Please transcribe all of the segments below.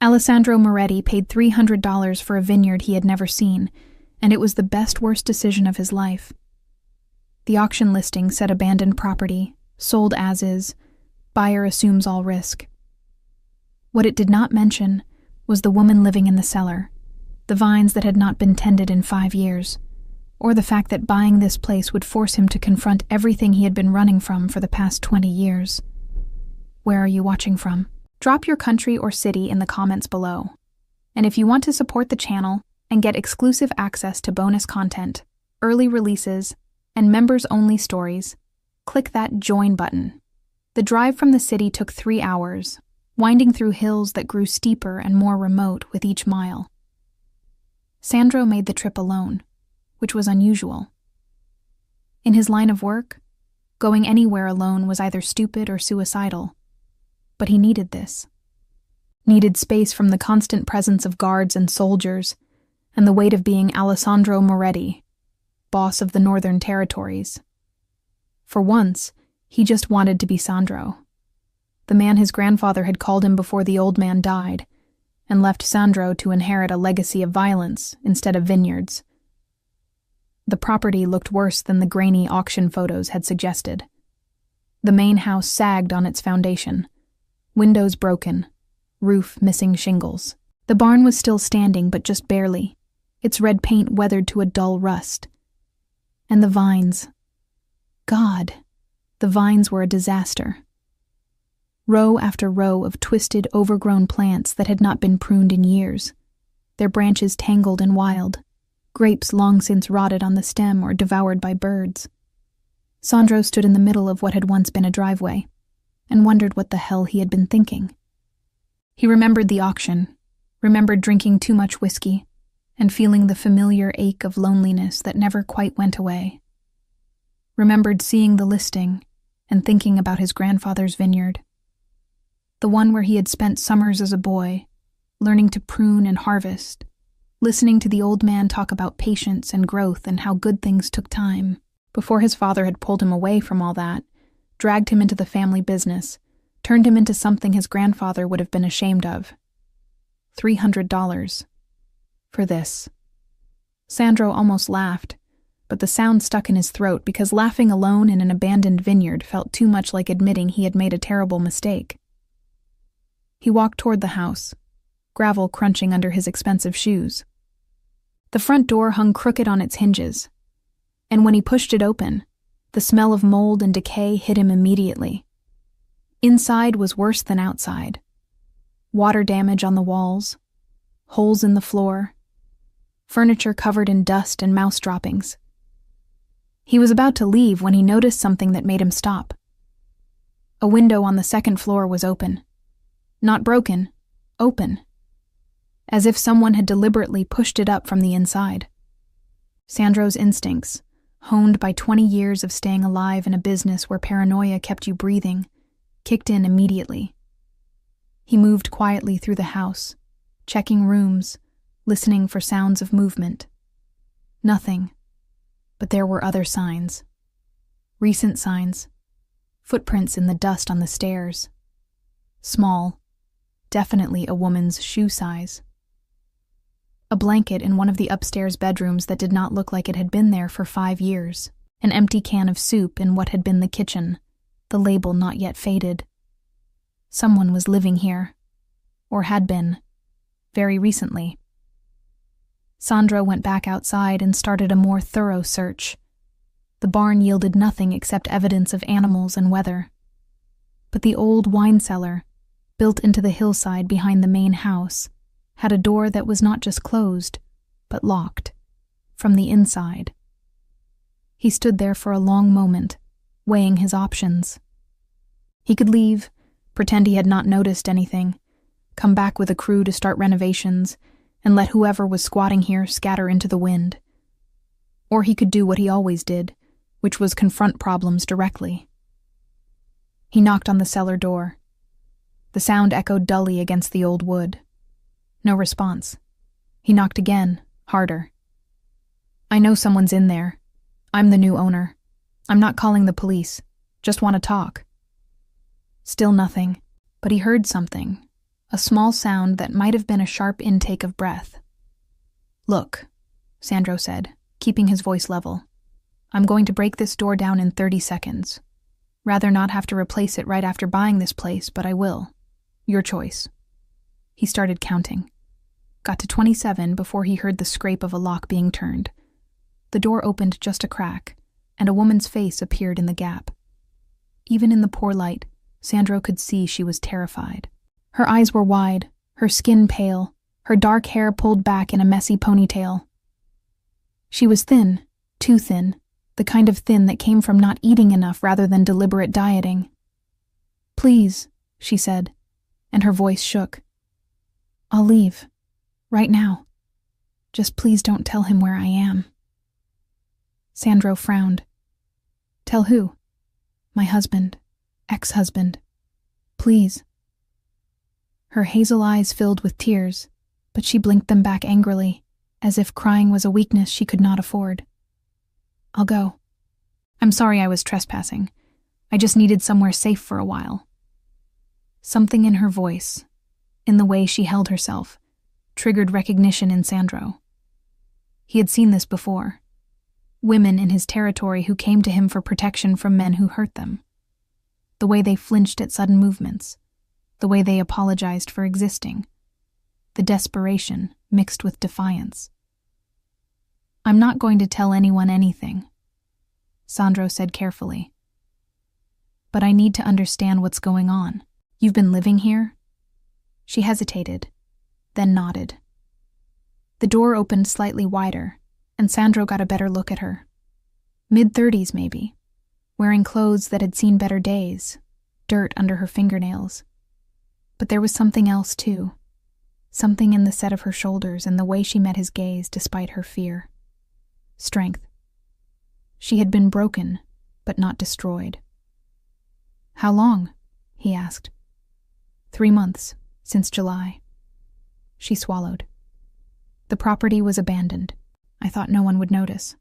Alessandro Moretti paid $300 for a vineyard he had never seen, and it was the best-worst decision of his life. The auction listing said abandoned property, sold as is, buyer assumes all risk. What it did not mention was the woman living in the cellar, the vines that had not been tended in 5 years, or the fact that buying this place would force him to confront everything he had been running from for the past 20 years. Where are you watching from? Drop your country or city in the comments below. And if you want to support the channel and get exclusive access to bonus content, early releases, and members-only stories, click that join button. The drive from the city took 3 hours, winding through hills that grew steeper and more remote with each mile. Sandro made the trip alone, which was unusual. In his line of work, going anywhere alone was either stupid or suicidal. But he needed this. Needed space from the constant presence of guards and soldiers, and the weight of being Alessandro Moretti, boss of the Northern Territories. For once, he just wanted to be Sandro, the man his grandfather had called him before the old man died, and left Sandro to inherit a legacy of violence instead of vineyards. The property looked worse than the grainy auction photos had suggested. The main house sagged on its foundation, windows broken, roof missing shingles. The barn was still standing, but just barely, its red paint weathered to a dull rust. And the vines. God, the vines were a disaster. Row after row of twisted, overgrown plants that had not been pruned in years, their branches tangled and wild, grapes long since rotted on the stem or devoured by birds. Sandro stood in the middle of what had once been a driveway, and wondered what the hell he had been thinking. He remembered the auction, remembered drinking too much whiskey, and feeling the familiar ache of loneliness that never quite went away. Remembered seeing the listing and thinking about his grandfather's vineyard. The one where he had spent summers as a boy, learning to prune and harvest, listening to the old man talk about patience and growth and how good things took time, before his father had pulled him away from all that, dragged him into the family business, turned him into something his grandfather would have been ashamed of. $300. For this. Sandro almost laughed, but the sound stuck in his throat because laughing alone in an abandoned vineyard felt too much like admitting he had made a terrible mistake. He walked toward the house, gravel crunching under his expensive shoes. The front door hung crooked on its hinges, and when he pushed it open, the smell of mold and decay hit him immediately. Inside was worse than outside. Water damage on the walls, holes in the floor, furniture covered in dust and mouse droppings. He was about to leave when he noticed something that made him stop. A window on the second floor was open. Not broken, open. As if someone had deliberately pushed it up from the inside. Sandro's instincts, honed by 20 years of staying alive in a business where paranoia kept you breathing, kicked in immediately. He moved quietly through the house, checking rooms, listening for sounds of movement. Nothing, but there were other signs. Recent signs. Footprints in the dust on the stairs. Small, definitely a woman's shoe size. A blanket in one of the upstairs bedrooms that did not look like it had been there for 5 years. An empty can of soup in what had been the kitchen, the label not yet faded. Someone was living here, or had been, very recently. Sandro went back outside and started a more thorough search. The barn yielded nothing except evidence of animals and weather. But the old wine cellar, built into the hillside behind the main house, had a door that was not just closed, but locked, from the inside. He stood there for a long moment, weighing his options. He could leave, pretend he had not noticed anything, come back with a crew to start renovations, and let whoever was squatting here scatter into the wind. Or he could do what he always did, which was confront problems directly. He knocked on the cellar door. The sound echoed dully against the old wood. No response. He knocked again, harder. "I know someone's in there. I'm the new owner. I'm not calling the police. Just want to talk." Still nothing, but he heard something. a small sound that might have been a sharp intake of breath. "Look," Sandro said, keeping his voice level. "I'm going to break this door down in 30 seconds. Rather not have to replace it right after buying this place, but I will. Your choice." He started counting. Got to 27 before he heard the scrape of a lock being turned. The door opened just a crack, and a woman's face appeared in the gap. Even in the poor light, Sandro could see she was terrified. Her eyes were wide, her skin pale, her dark hair pulled back in a messy ponytail. She was thin, too thin, the kind of thin that came from not eating enough rather than deliberate dieting. "Please," she said, and her voice shook. "I'll leave. Right now. Just please don't tell him where I am." Sandro frowned. "Tell who?" "My husband. Ex-husband. Please." Her hazel eyes filled with tears, but she blinked them back angrily, as if crying was a weakness she could not afford. "I'll go. I'm sorry I was trespassing. I just needed somewhere safe for a while." Something in her voice, in the way she held herself, triggered recognition in Sandro. He had seen this before. Women in his territory who came to him for protection from men who hurt them. The way they flinched at sudden movements. The way they apologized for existing. The desperation mixed with defiance. "I'm not going to tell anyone anything," Sandro said carefully. "But I need to understand what's going on. You've been living here?" She hesitated, then nodded. The door opened slightly wider, and Sandro got a better look at her. Mid-30s, maybe, wearing clothes that had seen better days, dirt under her fingernails. But there was something else, too. Something in the set of her shoulders and the way she met his gaze despite her fear. Strength. She had been broken, but not destroyed. "How long?" he asked. 3 months, since July. She swallowed. "The property was abandoned. I thought no one would notice."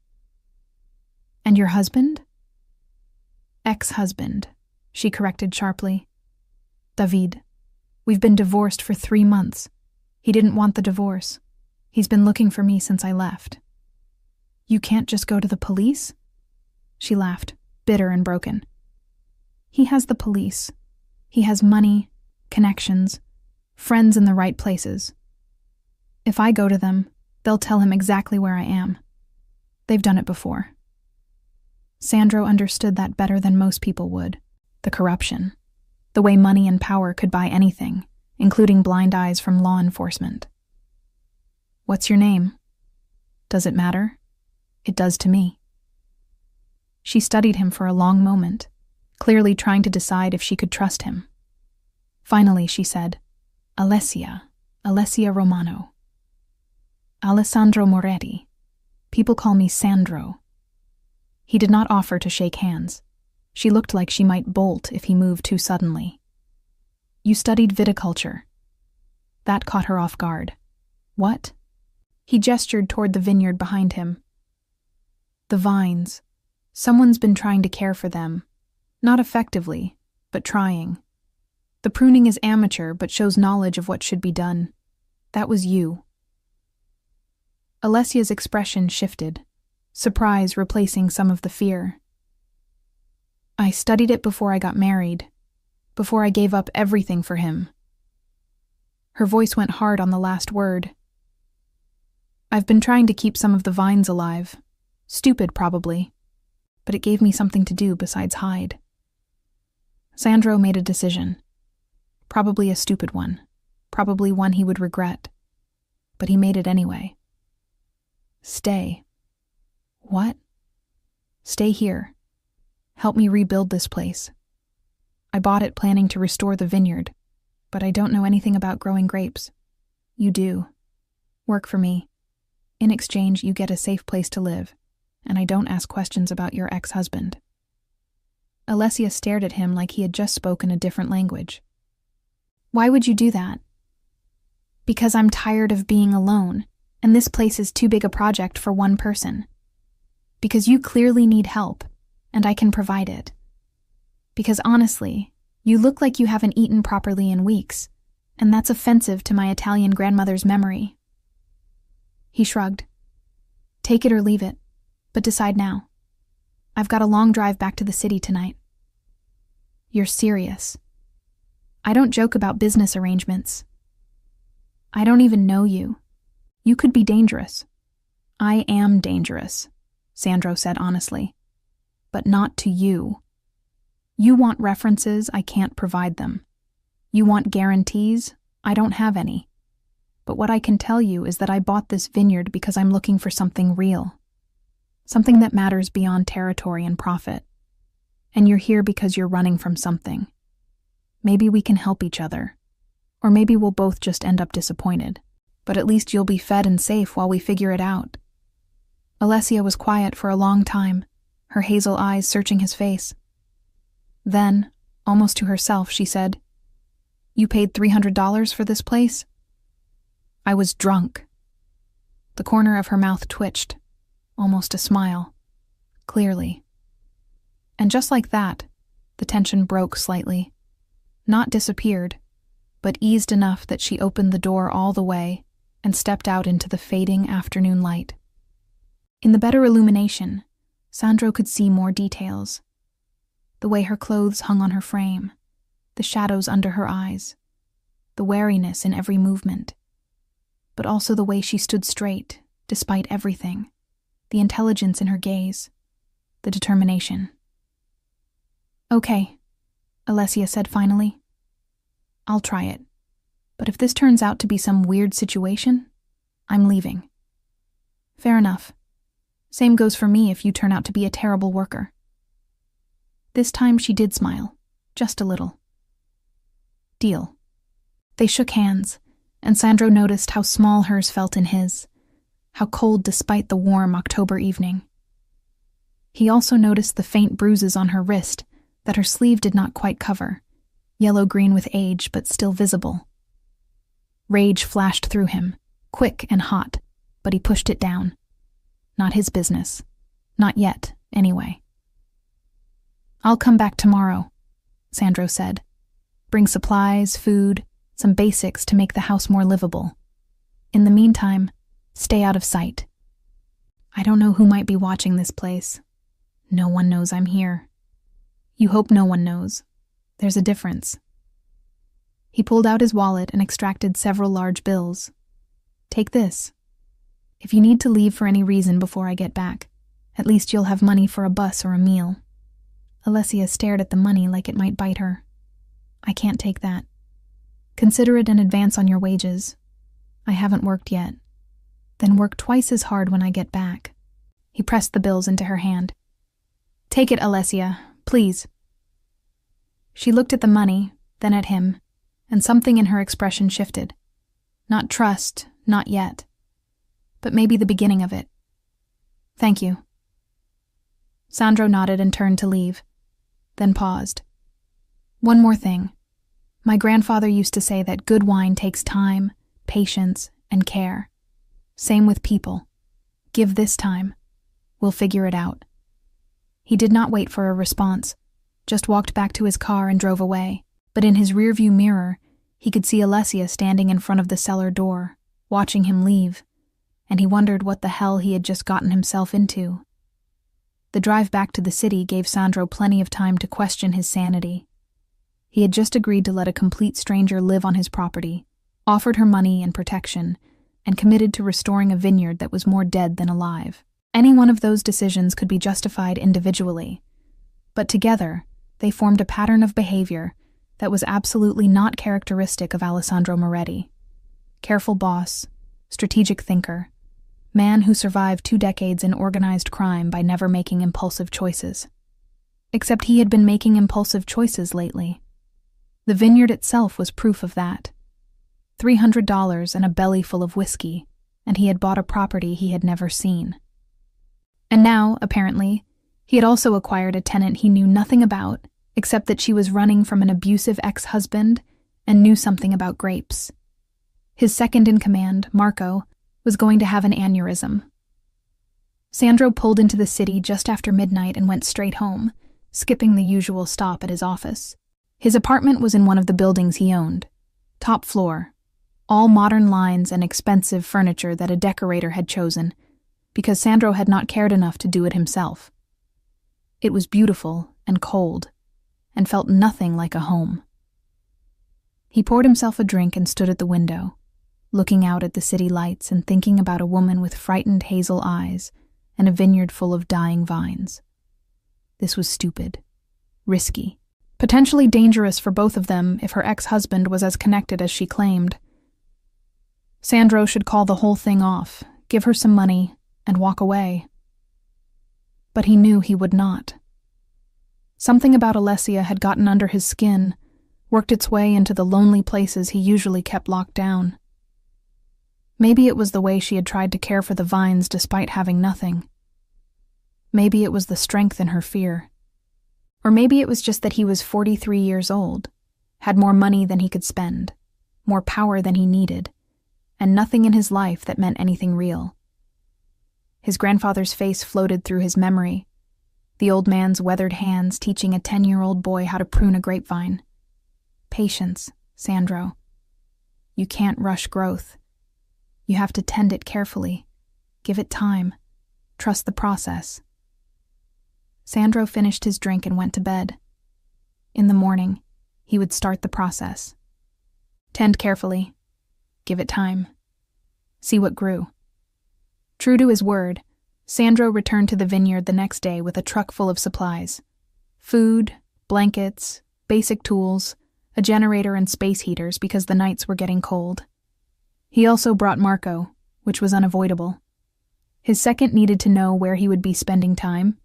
"And your husband?" "Ex-husband," she corrected sharply. "David. We've been divorced for 3 months. He didn't want the divorce. He's been looking for me since I left." "You can't just go to the police?" She laughed, bitter and broken. "He has the police. He has money, connections, friends in the right places. If I go to them, they'll tell him exactly where I am. They've done it before." Sandro understood that better than most people would. The corruption. The way money and power could buy anything, including blind eyes from law enforcement. "What's your name?" "Does it matter?" "It does to me." She studied him for a long moment, clearly trying to decide if she could trust him. Finally, she said, Alessia Romano." "Alessandro Moretti. People call me Sandro." He did not offer to shake hands. She looked like she might bolt if he moved too suddenly. "You studied viticulture." That caught her off guard. "What?" He gestured toward the vineyard behind him. "The vines. Someone's been trying to care for them. Not effectively, but trying. The pruning is amateur, but shows knowledge of what should be done. That was you." Alessia's expression shifted, surprise replacing some of the fear. "I studied it before I got married, before I gave up everything for him." Her voice went hard on the last word. "I've been trying to keep some of the vines alive. Stupid, probably. But it gave me something to do besides hide." Sandro made a decision. Probably a stupid one. Probably one he would regret. But he made it anyway. "Stay." "What?" "Stay here. Help me rebuild this place. I bought it planning to restore the vineyard, but I don't know anything about growing grapes. You do. Work for me. In exchange, you get a safe place to live, and I don't ask questions about your ex-husband." Alessia stared at him like he had just spoken a different language. "Why would you do that?" "Because I'm tired of being alone, and this place is too big a project for one person. Because you clearly need help, and I can provide it. Because honestly, you look like you haven't eaten properly in weeks, and that's offensive to my Italian grandmother's memory." He shrugged. "Take it or leave it, but decide now. I've got a long drive back to the city tonight." "You're serious." "I don't joke about business arrangements." "I don't even know you. You could be dangerous." "I am dangerous," Sandro said honestly. "But not to you. You want references, I can't provide them. You want guarantees, I don't have any. But what I can tell you is that I bought this vineyard because I'm looking for something real. Something that matters beyond territory and profit. And you're here because you're running from something. Maybe we can help each other. Or maybe we'll both just end up disappointed. But at least you'll be fed and safe while we figure it out." Alessia was quiet for a long time, her hazel eyes searching his face. Then, almost to herself, she said, "You paid $300 for this place?" "I was drunk." The corner of her mouth twitched, almost a smile, clearly. And just like that, the tension broke slightly. Not disappeared, but eased enough that she opened the door all the way and stepped out into the fading afternoon light. In the better illumination, Sandro could see more details. The way her clothes hung on her frame, the shadows under her eyes, the wariness in every movement, but also the way she stood straight, despite everything, the intelligence in her gaze, the determination. "Okay," Alessia said finally. "I'll try it. But if this turns out to be some weird situation, I'm leaving." "Fair enough. Same goes for me if you turn out to be a terrible worker." This time she did smile, just a little. "Deal." They shook hands, and Sandro noticed how small hers felt in his, how cold despite the warm October evening. He also noticed the faint bruises on her wrist that her sleeve did not quite cover, yellow-green with age but still visible. Rage flashed through him, quick and hot, but he pushed it down. Not his business. Not yet, anyway. "I'll come back tomorrow," Sandro said. "Bring supplies, food, some basics to make the house more livable. In the meantime, stay out of sight. I don't know who might be watching this place. No one knows I'm here. You hope no one knows. There's a difference." He pulled out his wallet and extracted several large bills. "Take this. If you need to leave for any reason before I get back, at least you'll have money for a bus or a meal." Alessia stared at the money like it might bite her. "I can't take that. Consider it an advance on your wages. I haven't worked yet. Then work twice as hard when I get back." He pressed the bills into her hand. "Take it, Alessia, please." She looked at the money, then at him, and something in her expression shifted. Not trust, not yet, but maybe the beginning of it. "Thank you." Sandro nodded and turned to leave, then paused. "One more thing. My grandfather used to say that good wine takes time, patience, and care. Same with people. Give this time. We'll figure it out." He did not wait for a response, just walked back to his car and drove away, but in his rearview mirror, he could see Alessia standing in front of the cellar door, watching him leave, and he wondered what the hell he had just gotten himself into. The drive back to the city gave Sandro plenty of time to question his sanity. He had just agreed to let a complete stranger live on his property, offered her money and protection, and committed to restoring a vineyard that was more dead than alive. Any one of those decisions could be justified individually, but together they formed a pattern of behavior that was absolutely not characteristic of Alessandro Moretti. Careful boss, strategic thinker, man who survived 2 decades in organized crime by never making impulsive choices. Except he had been making impulsive choices lately. The vineyard itself was proof of that. $300 and a belly full of whiskey, and he had bought a property he had never seen. And now, apparently, he had also acquired a tenant he knew nothing about, except that she was running from an abusive ex-husband and knew something about grapes. His second-in-command, Marco, was going to have an aneurysm. Sandro pulled into the city just after midnight and went straight home, skipping the usual stop at his office. His apartment was in one of the buildings he owned. Top floor. All modern lines and expensive furniture that a decorator had chosen, because Sandro had not cared enough to do it himself. It was beautiful and cold, and felt nothing like a home. He poured himself a drink and stood at the window, looking out at the city lights and thinking about a woman with frightened hazel eyes and a vineyard full of dying vines. This was stupid, risky, potentially dangerous for both of them if her ex-husband was as connected as she claimed. Sandro should call the whole thing off, give her some money, and walk away. But he knew he would not. Something about Alessia had gotten under his skin, worked its way into the lonely places he usually kept locked down. Maybe it was the way she had tried to care for the vines despite having nothing. Maybe it was the strength in her fear. Or maybe it was just that he was 43 years old, had more money than he could spend, more power than he needed, and nothing in his life that meant anything real. His grandfather's face floated through his memory, the old man's weathered hands teaching a 10-year-old boy how to prune a grapevine. Patience, Sandro. You can't rush growth. You have to tend it carefully. Give it time. Trust the process. Sandro finished his drink and went to bed. In the morning, he would start the process. Tend carefully. Give it time. See what grew. True to his word, Sandro returned to the vineyard the next day with a truck full of supplies. Food, blankets, basic tools, a generator and space heaters because the nights were getting cold. He also brought Marco, which was unavoidable. His second needed to know where he would be spending time,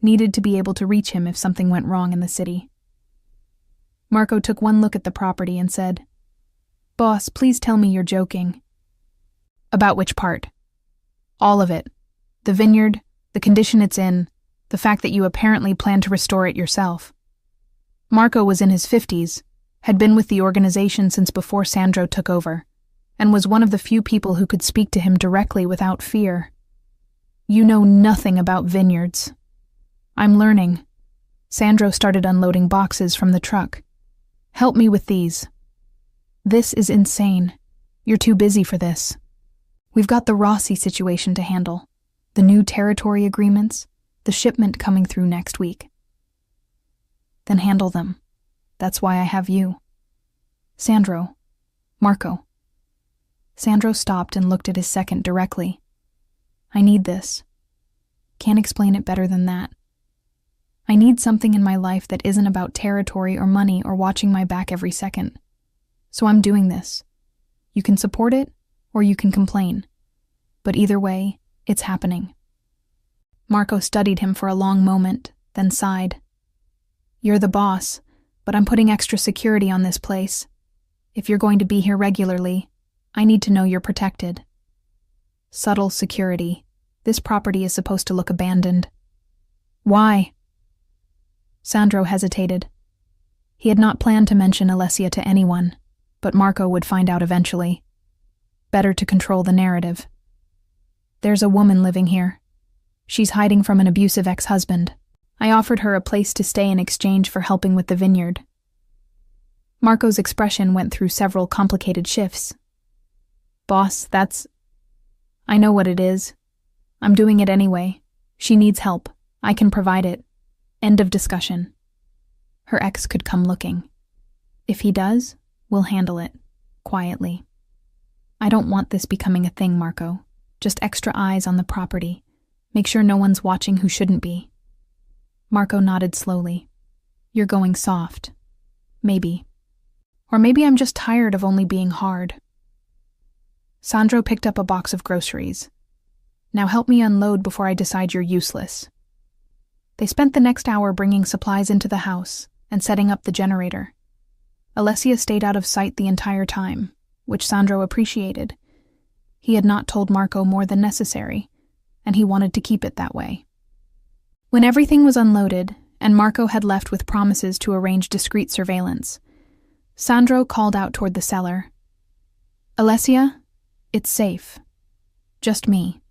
needed to be able to reach him if something went wrong in the city. Marco took one look at the property and said, "Boss, please tell me you're joking." "About which part?" "All of it. The vineyard, the condition it's in, the fact that you apparently plan to restore it yourself." Marco was in his 50s, had been with the organization since before Sandro took over, and was one of the few people who could speak to him directly without fear. "You know nothing about vineyards." "I'm learning." Sandro started unloading boxes from the truck. "Help me with these." "This is insane. You're too busy for this. We've got the Rossi situation to handle, the new territory agreements, the shipment coming through next week." "Then handle them. That's why I have you." "Sandro. Marco." Sandro stopped and looked at his second directly. "I need this. Can't explain it better than that. I need something in my life that isn't about territory or money or watching my back every second. So I'm doing this. You can support it, or you can complain. But either way, it's happening." Marco studied him for a long moment, then sighed. "You're the boss, but I'm putting extra security on this place. If you're going to be here regularly, I need to know you're protected." "Subtle security. This property is supposed to look abandoned." "Why?" Sandro hesitated. He had not planned to mention Alessia to anyone, but Marco would find out eventually. Better to control the narrative. "There's a woman living here. She's hiding from an abusive ex-husband. I offered her a place to stay in exchange for helping with the vineyard." Marco's expression went through several complicated shifts. "Boss, I know what it is. I'm doing it anyway. She needs help. I can provide it. End of discussion." Her ex could come looking. "If he does, we'll handle it. Quietly. I don't want this becoming a thing, Marco. Just extra eyes on the property. Make sure no one's watching who shouldn't be." Marco nodded slowly. "You're going soft. Maybe. Or maybe I'm just tired of only being hard." Sandro picked up a box of groceries. "Now help me unload before I decide you're useless." They spent the next hour bringing supplies into the house and setting up the generator. Alessia stayed out of sight the entire time, which Sandro appreciated. He had not told Marco more than necessary, and he wanted to keep it that way. When everything was unloaded, and Marco had left with promises to arrange discreet surveillance, Sandro called out toward the cellar. "Alessia, it's safe. Just me."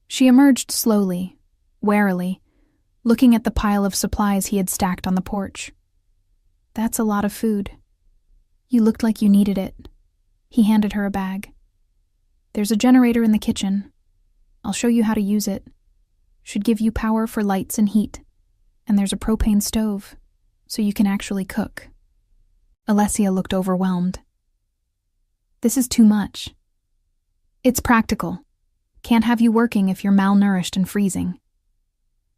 She emerged slowly, warily, looking at the pile of supplies he had stacked on the porch. "That's a lot of food." You looked like you needed it. He handed her a bag. There's a generator in the kitchen. I'll show you how to use it. Should give you power for lights and heat. And there's a propane stove, so you can actually cook. Alessia looked overwhelmed. This is too much. It's practical. Can't have you working if you're malnourished and freezing.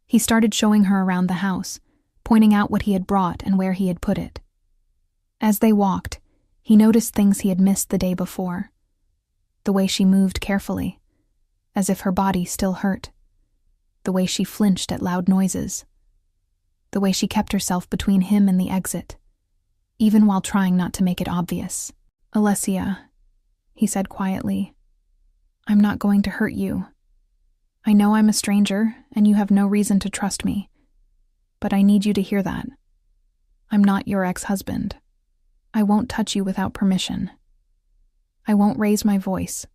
He started showing her around the house, pointing out what he had brought and where he had put it. As they walked, he noticed things he had missed the day before. The way she moved carefully, as if her body still hurt. The way she flinched at loud noises. The way she kept herself between him and the exit, even while trying not to make it obvious. Alessia, he said quietly, I'm not going to hurt you. I know I'm a stranger, and you have no reason to trust me, but I need you to hear that. I'm not your ex-husband. I won't touch you without permission. I won't raise my voice.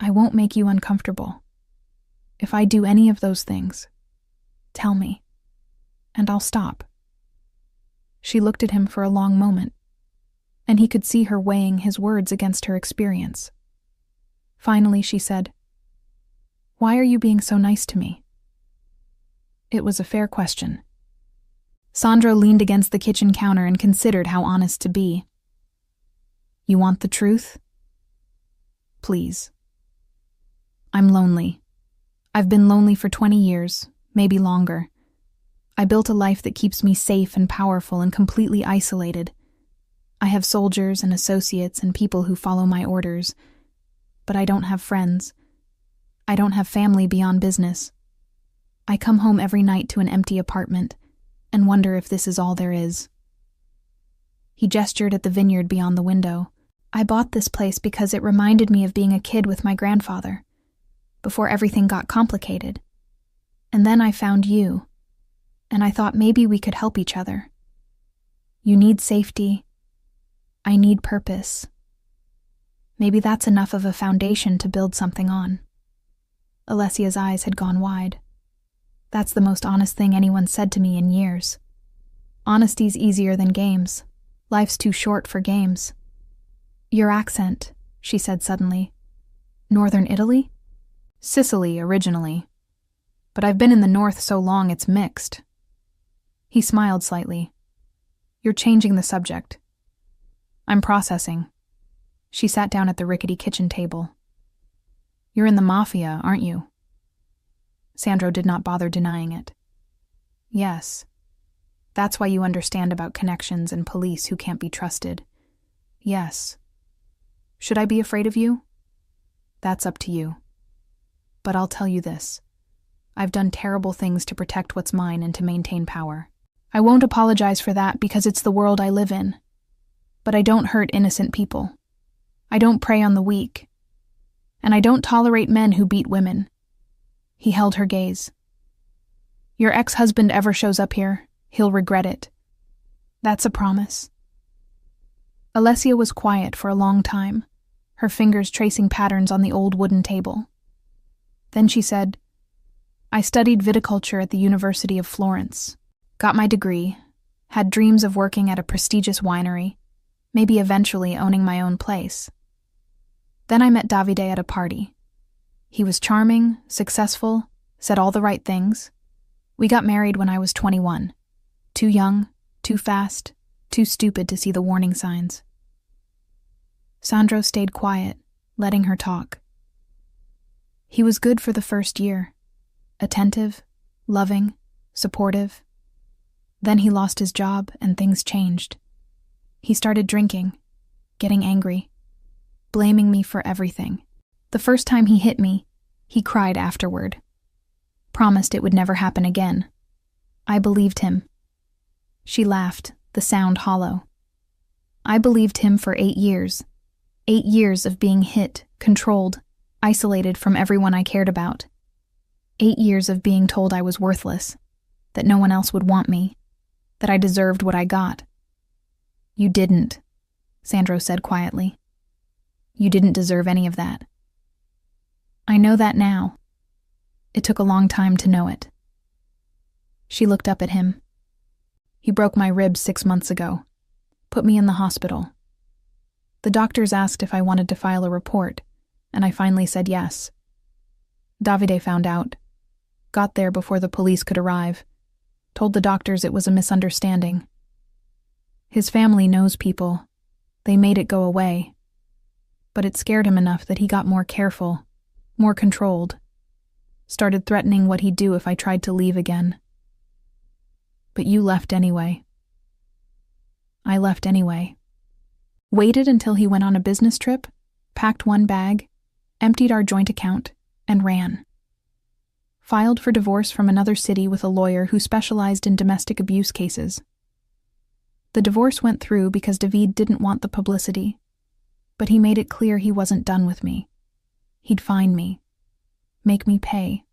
I won't make you uncomfortable. If I do any of those things, tell me, and I'll stop. She looked at him for a long moment, and he could see her weighing his words against her experience. Finally, she said, Why are you being so nice to me? It was a fair question. Sandro leaned against the kitchen counter and considered how honest to be. You want the truth? Please. I'm lonely. I've been lonely for 20 years, maybe longer. I built a life that keeps me safe and powerful and completely isolated. I have soldiers and associates and people who follow my orders, but I don't have friends. I don't have family beyond business. I come home every night to an empty apartment and wonder if this is all there is. He gestured at the vineyard beyond the window. I bought this place because it reminded me of being a kid with my grandfather, before everything got complicated. And then I found you, and I thought maybe we could help each other. You need safety. I need purpose. Maybe that's enough of a foundation to build something on. Alessia's eyes had gone wide. That's the most honest thing anyone said to me in years. Honesty's easier than games. Life's too short for games. Your accent, she said suddenly. Northern Italy? Sicily, originally. But I've been in the north so long it's mixed. He smiled slightly. You're changing the subject. I'm processing. She sat down at the rickety kitchen table. You're in the Mafia, aren't you? Sandro did not bother denying it. Yes. That's why you understand about connections and police who can't be trusted. Yes. Should I be afraid of you? That's up to you. But I'll tell you this. I've done terrible things to protect what's mine and to maintain power. I won't apologize for that because it's the world I live in. But I don't hurt innocent people. I don't prey on the weak. And I don't tolerate men who beat women. He held her gaze. Your ex-husband ever shows up here, he'll regret it. That's a promise. Alessia was quiet for a long time, her fingers tracing patterns on the old wooden table. Then she said, I studied viticulture at the University of Florence, got my degree, had dreams of working at a prestigious winery, maybe eventually owning my own place. Then I met Davide at a party. He was charming, successful, said all the right things. We got married when I was 21. Too young, too fast, too stupid to see the warning signs. Sandro stayed quiet, letting her talk. He was good for the first year. Attentive, loving, supportive. Then he lost his job and things changed. He started drinking, getting angry, blaming me for everything. The first time he hit me, he cried afterward. Promised it would never happen again. I believed him. She laughed, the sound hollow. I believed him for 8 years. 8 years of being hit, controlled, isolated from everyone I cared about. 8 years of being told I was worthless, that no one else would want me, that I deserved what I got. You didn't, Sandro said quietly. You didn't deserve any of that. I know that now. It took a long time to know it. She looked up at him. He broke my ribs 6 months ago, put me in the hospital. The doctors asked if I wanted to file a report, and I finally said yes. Davide found out, got there before the police could arrive, told the doctors it was a misunderstanding. His family knows people. They made it go away. But it scared him enough that he got more careful, more controlled, started threatening what he'd do if I tried to leave again. But you left anyway. I left anyway. Waited until he went on a business trip, packed one bag, emptied our joint account, and ran. Filed for divorce from another city with a lawyer who specialized in domestic abuse cases. The divorce went through because David didn't want the publicity, but he made it clear he wasn't done with me. He'd fine me, make me pay.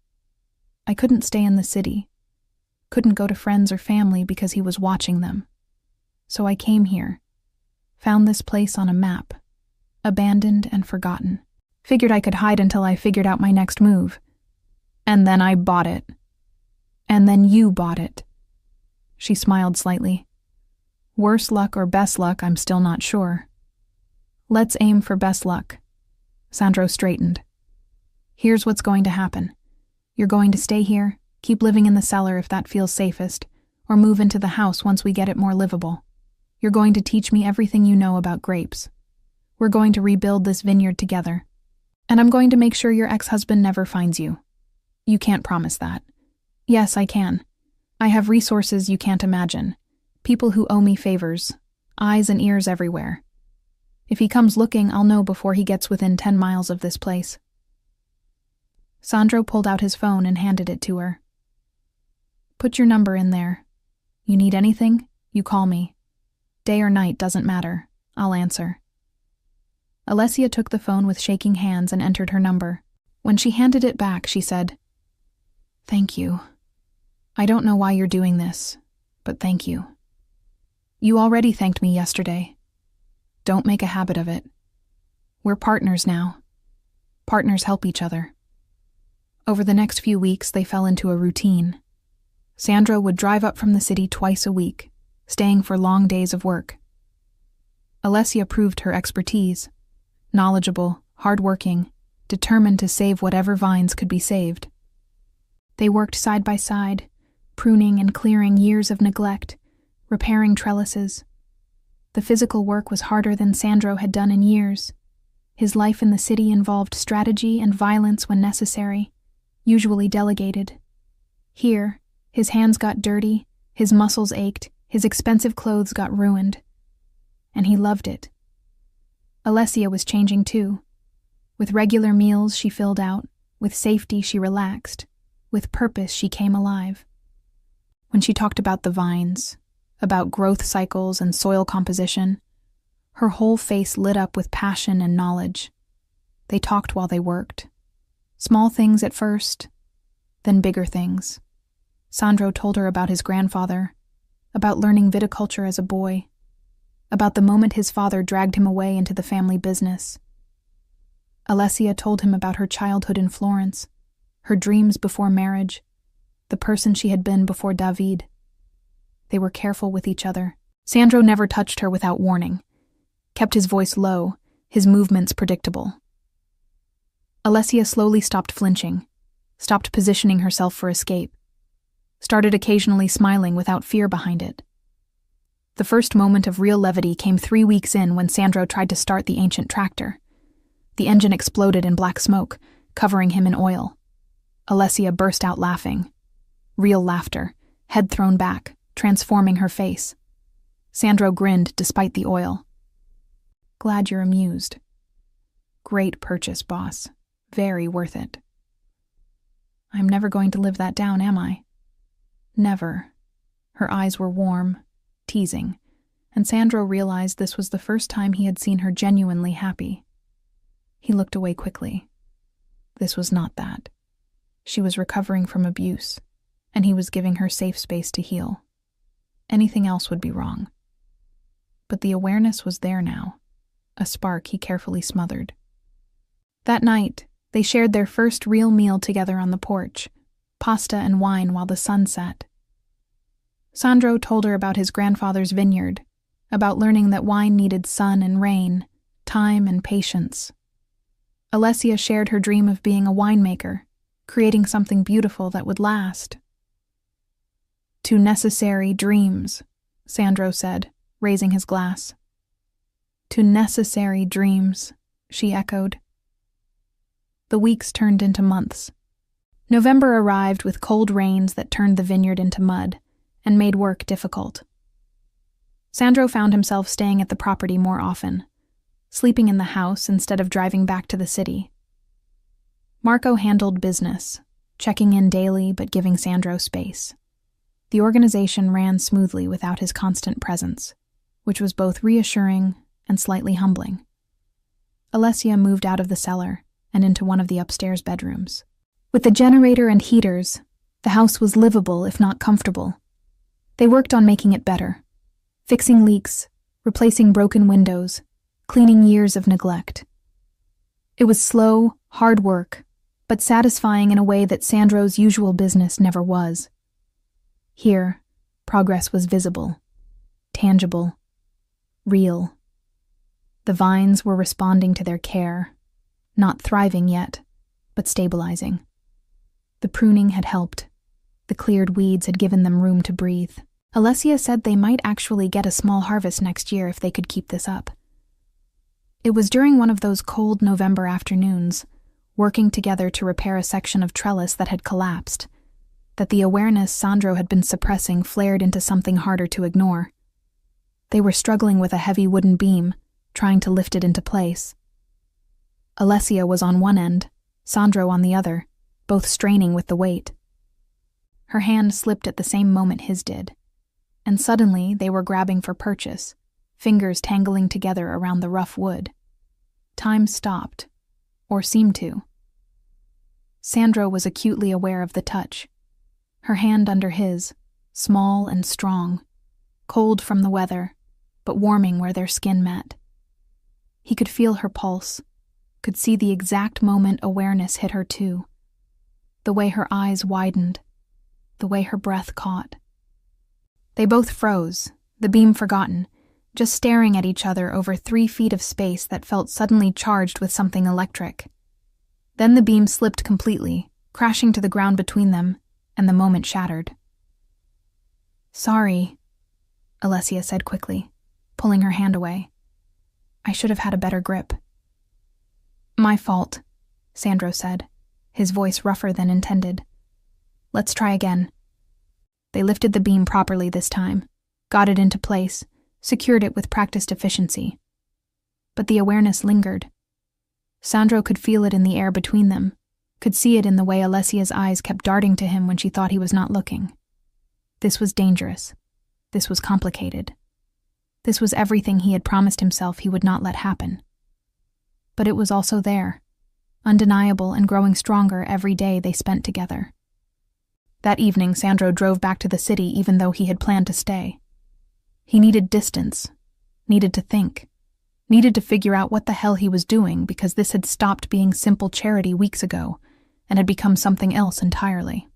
I couldn't stay in the city, couldn't go to friends or family because he was watching them. So I came here, found this place on a map, abandoned and forgotten. Figured I could hide until I figured out my next move. And then I bought it. And then you bought it. She smiled slightly. Worse luck or best luck, I'm still not sure. Let's aim for best luck. Sandro straightened. Here's what's going to happen. You're going to stay here, keep living in the cellar if that feels safest, or move into the house once we get it more livable. You're going to teach me everything you know about grapes. We're going to rebuild this vineyard together. And I'm going to make sure your ex-husband never finds you. You can't promise that. Yes, I can. I have resources you can't imagine. People who owe me favors. Eyes and ears everywhere. If he comes looking, I'll know before he gets within 10 miles of this place. Sandro pulled out his phone and handed it to her. Put your number in there. You need anything? You call me. Day or night doesn't matter. I'll answer. Alessia took the phone with shaking hands and entered her number. When she handed it back, she said, "Thank you. I don't know why you're doing this, but thank you. You already thanked me yesterday. Don't make a habit of it. We're partners now. Partners help each other." Over the next few weeks, they fell into a routine. Sandro would drive up from the city twice a week, staying for long days of work. Alessia proved her expertise. Knowledgeable, hard-working, determined to save whatever vines could be saved. They worked side by side, pruning and clearing years of neglect, repairing trellises. The physical work was harder than Sandro had done in years. His life in the city involved strategy and violence when necessary, usually delegated. Here, his hands got dirty, his muscles ached, his expensive clothes got ruined. And he loved it. Alessia was changing too. With regular meals she filled out, with safety she relaxed, with purpose she came alive. When she talked about the vines, about growth cycles and soil composition, her whole face lit up with passion and knowledge. They talked while they worked. Small things at first, then bigger things. Sandro told her about his grandfather, about learning viticulture as a boy, about the moment his father dragged him away into the family business. Alessia told him about her childhood in Florence, her dreams before marriage, the person she had been before David. They were careful with each other. Sandro never touched her without warning, kept his voice low, his movements predictable. Alessia slowly stopped flinching, stopped positioning herself for escape, started occasionally smiling without fear behind it. The first moment of real levity came 3 weeks in when Sandro tried to start the ancient tractor. The engine exploded in black smoke, covering him in oil. Alessia burst out laughing. Real laughter, head thrown back, transforming her face. Sandro grinned despite the oil. "Glad you're amused. Great purchase, boss. Very worth it." "I'm never going to live that down, am I?" "Never." Her eyes were warm, teasing, and Sandro realized this was the first time he had seen her genuinely happy. He looked away quickly. This was not that. She was recovering from abuse, and he was giving her safe space to heal. Anything else would be wrong. But the awareness was there now, a spark he carefully smothered. That night, they shared their first real meal together on the porch, pasta and wine while the sun set. Sandro told her about his grandfather's vineyard, about learning that wine needed sun and rain, time, and patience. Alessia shared her dream of being a winemaker, creating something beautiful that would last. "To necessary dreams," Sandro said, raising his glass. "To necessary dreams," she echoed. The weeks turned into months. November arrived with cold rains that turned the vineyard into mud and made work difficult. Sandro found himself staying at the property more often, sleeping in the house instead of driving back to the city. Marco handled business, checking in daily but giving Sandro space. The organization ran smoothly without his constant presence, which was both reassuring and slightly humbling. Alessia moved out of the cellar and into one of the upstairs bedrooms. With the generator and heaters, the house was livable if not comfortable. They worked on making it better, fixing leaks, replacing broken windows, cleaning years of neglect. It was slow, hard work, but satisfying in a way that Sandro's usual business never was. Here, progress was visible, tangible, real. The vines were responding to their care, not thriving yet, but stabilizing. The pruning had helped. The cleared weeds had given them room to breathe. Alessia said they might actually get a small harvest next year if they could keep this up. It was during one of those cold November afternoons, working together to repair a section of trellis that had collapsed, that the awareness Sandro had been suppressing flared into something harder to ignore. They were struggling with a heavy wooden beam, trying to lift it into place. Alessia was on one end, Sandro on the other, both straining with the weight. Her hand slipped at the same moment his did, and suddenly they were grabbing for purchase, fingers tangling together around the rough wood. Time stopped, or seemed to. Sandro was acutely aware of the touch. Her hand under his, small and strong, cold from the weather, but warming where their skin met. He could feel her pulse, could see the exact moment awareness hit her too. The way her eyes widened, the way her breath caught. They both froze, the beam forgotten, just staring at each other over 3 feet of space that felt suddenly charged with something electric. Then the beam slipped completely, crashing to the ground between them, and the moment shattered. "Sorry," Alessia said quickly, pulling her hand away. "I should have had a better grip." "My fault," Sandro said, his voice rougher than intended. "Let's try again." They lifted the beam properly this time, got it into place, secured it with practiced efficiency. But the awareness lingered. Sandro could feel it in the air between them, could see it in the way Alessia's eyes kept darting to him when she thought he was not looking. This was dangerous. This was complicated. This was everything he had promised himself he would not let happen. But it was also there, undeniable and growing stronger every day they spent together. That evening, Sandro drove back to the city even though he had planned to stay. He needed distance, needed to think, needed to figure out what the hell he was doing because this had stopped being simple charity weeks ago and had become something else entirely.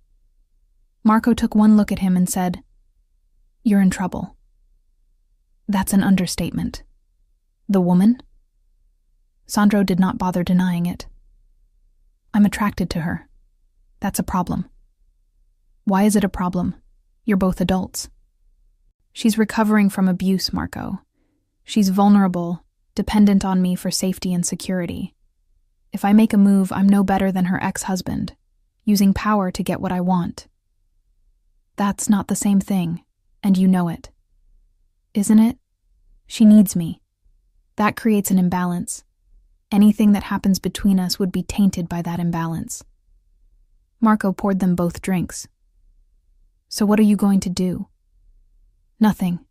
Marco took one look at him and said, "You're in trouble." "That's an understatement." "The woman?" Sandro did not bother denying it. "I'm attracted to her. That's a problem." "Why is it a problem? You're both adults." "She's recovering from abuse, Marco. She's vulnerable, dependent on me for safety and security. If I make a move, I'm no better than her ex-husband, using power to get what I want." "That's not the same thing, and you know it." "Isn't it? She needs me. That creates an imbalance. Anything that happens between us would be tainted by that imbalance." Marco poured them both drinks. "So what are you going to do?" "Nothing.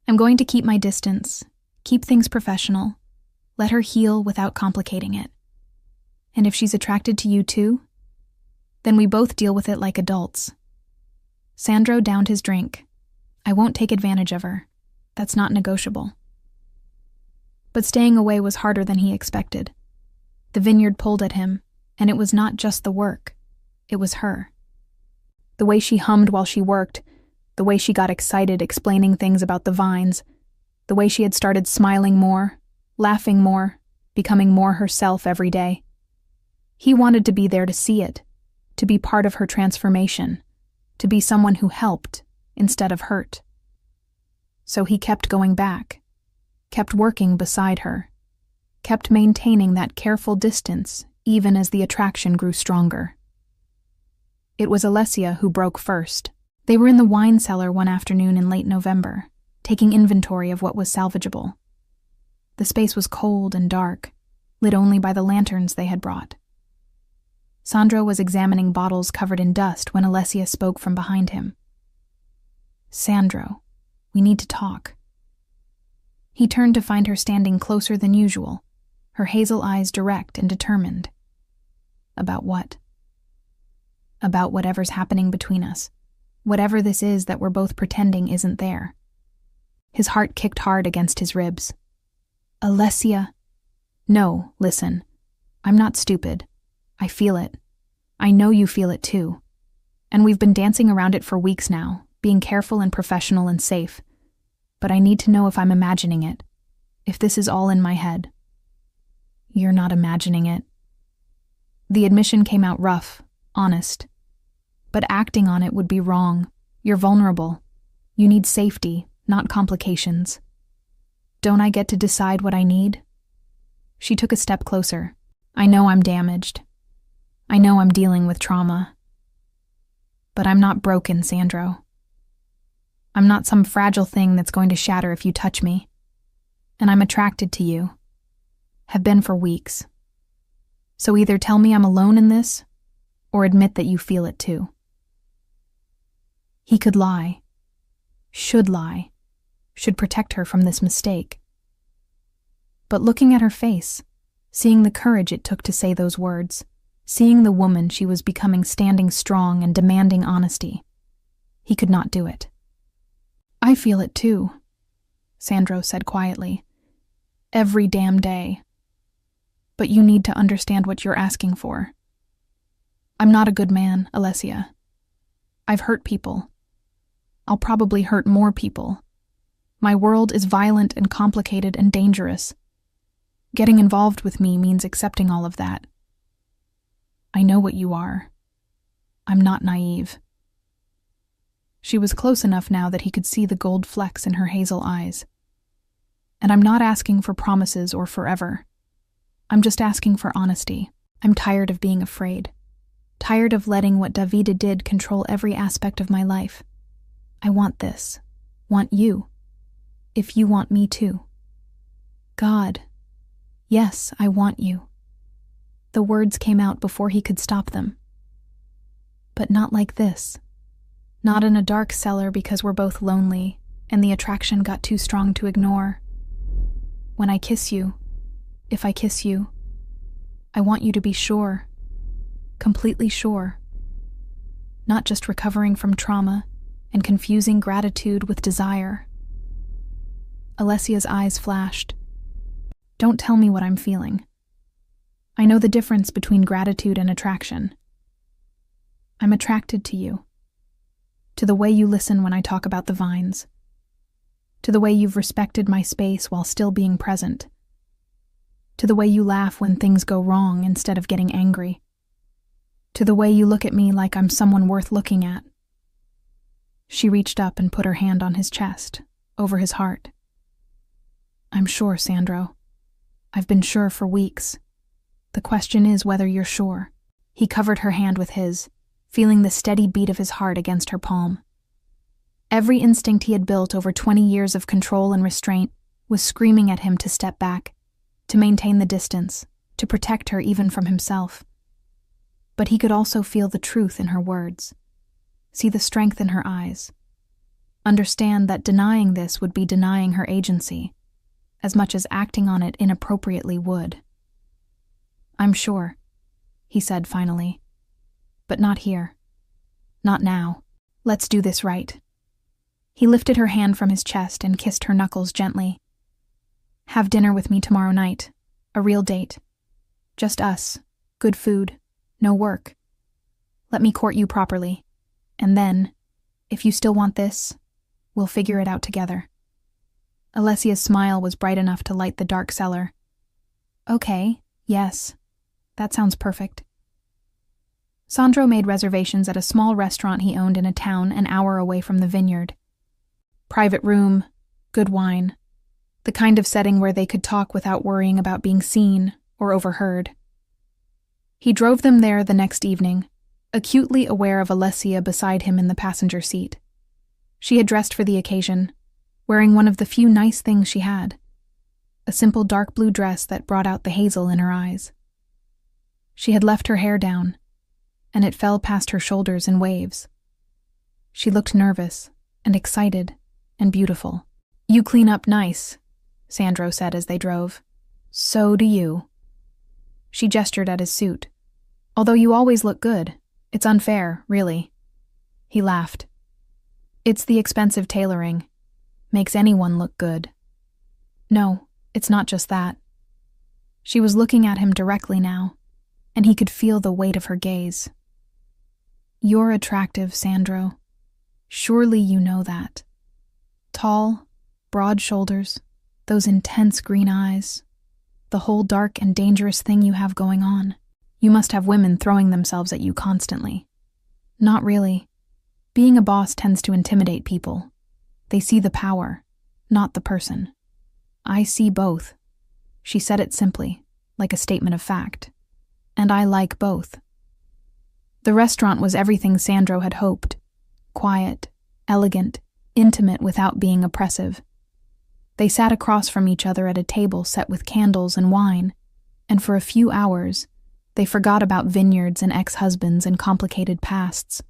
I'm going to keep my distance, keep things professional, let her heal without complicating it. And if she's attracted to you too, then we both deal with it like adults." Sandro downed his drink. "I won't take advantage of her. That's not negotiable." But staying away was harder than he expected. The vineyard pulled at him, and it was not just the work. It was her. The way she hummed while she worked, the way she got excited explaining things about the vines, the way she had started smiling more, laughing more, becoming more herself every day. He wanted to be there to see it, to be part of her transformation, to be someone who helped instead of hurt. So he kept going back, kept working beside her, kept maintaining that careful distance even as the attraction grew stronger. It was Alessia who broke first. They were in the wine cellar one afternoon in late November, taking inventory of what was salvageable. The space was cold and dark, lit only by the lanterns they had brought. Sandro was examining bottles covered in dust when Alessia spoke from behind him. "Sandro, we need to talk." He turned to find her standing closer than usual, her hazel eyes direct and determined. "About what?" "About whatever's happening between us. Whatever this is that we're both pretending isn't there." His heart kicked hard against his ribs. "Alessia." "No, listen. I'm not stupid. I feel it. I know you feel it too. And we've been dancing around it for weeks now, being careful and professional and safe. But I need to know if I'm imagining it, if this is all in my head." "You're not imagining it." The admission came out rough, honest. "But acting on it would be wrong. You're vulnerable. You need safety, not complications. Don't I get to decide what I need?" She took a step closer. "I know I'm damaged. I know I'm dealing with trauma. But I'm not broken, Sandro. I'm not some fragile thing that's going to shatter if you touch me. And I'm attracted to you. Have been for weeks. So either tell me I'm alone in this, or admit that you feel it too." He could lie. Should lie. Should protect her from this mistake. But looking at her face, seeing the courage it took to say those words, seeing the woman she was becoming standing strong and demanding honesty, he could not do it. "I feel it too," Sandro said quietly. "Every damn day. But you need to understand what you're asking for. I'm not a good man, Alessia. I've hurt people. I'll probably hurt more people. My world is violent and complicated and dangerous. Getting involved with me means accepting all of that. I know what you are. I'm not naive." She was close enough now that he could see the gold flecks in her hazel eyes. "And I'm not asking for promises or forever. I'm just asking for honesty. I'm tired of being afraid. Tired of letting what Davide did control every aspect of my life. I want this. Want you. If you want me too. God. Yes, I want you." The words came out before he could stop them. "But not like this. Not in a dark cellar because we're both lonely and the attraction got too strong to ignore. When I kiss you, if I kiss you, I want you to be sure. Completely sure. Not just recovering from trauma and confusing gratitude with desire." Alessia's eyes flashed. "Don't tell me what I'm feeling. I know the difference between gratitude and attraction. I'm attracted to you. To the way you listen when I talk about the vines. To the way you've respected my space while still being present. To the way you laugh when things go wrong instead of getting angry. To the way you look at me like I'm someone worth looking at." She reached up and put her hand on his chest, over his heart. "I'm sure, Sandro. I've been sure for weeks. The question is whether you're sure." He covered her hand with his, feeling the steady beat of his heart against her palm. Every instinct he had built over 20 years of control and restraint was screaming at him to step back, to maintain the distance, to protect her even from himself. But he could also feel the truth in her words, see the strength in her eyes, understand that denying this would be denying her agency, as much as acting on it inappropriately would. "I'm sure," he said finally. "But not here. Not now. Let's do this right." He lifted her hand from his chest and kissed her knuckles gently. "Have dinner with me tomorrow night. A real date. Just us. Good food. No work. Let me court you properly. And then, if you still want this, we'll figure it out together." Alessia's smile was bright enough to light the dark cellar. Okay, yes, that sounds perfect. Sandro made reservations at a small restaurant he owned in a town an hour away from the Vineyard. Private room, good wine, the kind of setting where they could talk without worrying about being seen or overheard. He drove them there the next evening, acutely aware of Alessia beside him in the passenger seat. She had dressed for the occasion, wearing one of the few nice things she had, a simple dark blue dress that brought out the hazel in her eyes. She had left her hair down, and it fell past her shoulders in waves. She looked nervous and excited and beautiful. "You clean up nice," Sandro said as they drove. "So do you." She gestured at his suit. "Although you always look good. It's unfair, really." He laughed. "It's the expensive tailoring. Makes anyone look good." "No, it's not just that." She was looking at him directly now, and he could feel the weight of her gaze. "You're attractive, Sandro. Surely you know that. Tall, broad shoulders, those intense green eyes, the whole dark and dangerous thing you have going on. You must have women throwing themselves at you constantly." "Not really. Being a boss tends to intimidate people. They see the power, not the person. I see both." She said it simply, like a statement of fact. "And I like both." The restaurant was everything Sandro had hoped. Quiet, elegant, intimate without being oppressive. They sat across from each other at a table set with candles and wine, and for a few hours, they forgot about vineyards and ex-husbands and complicated pasts.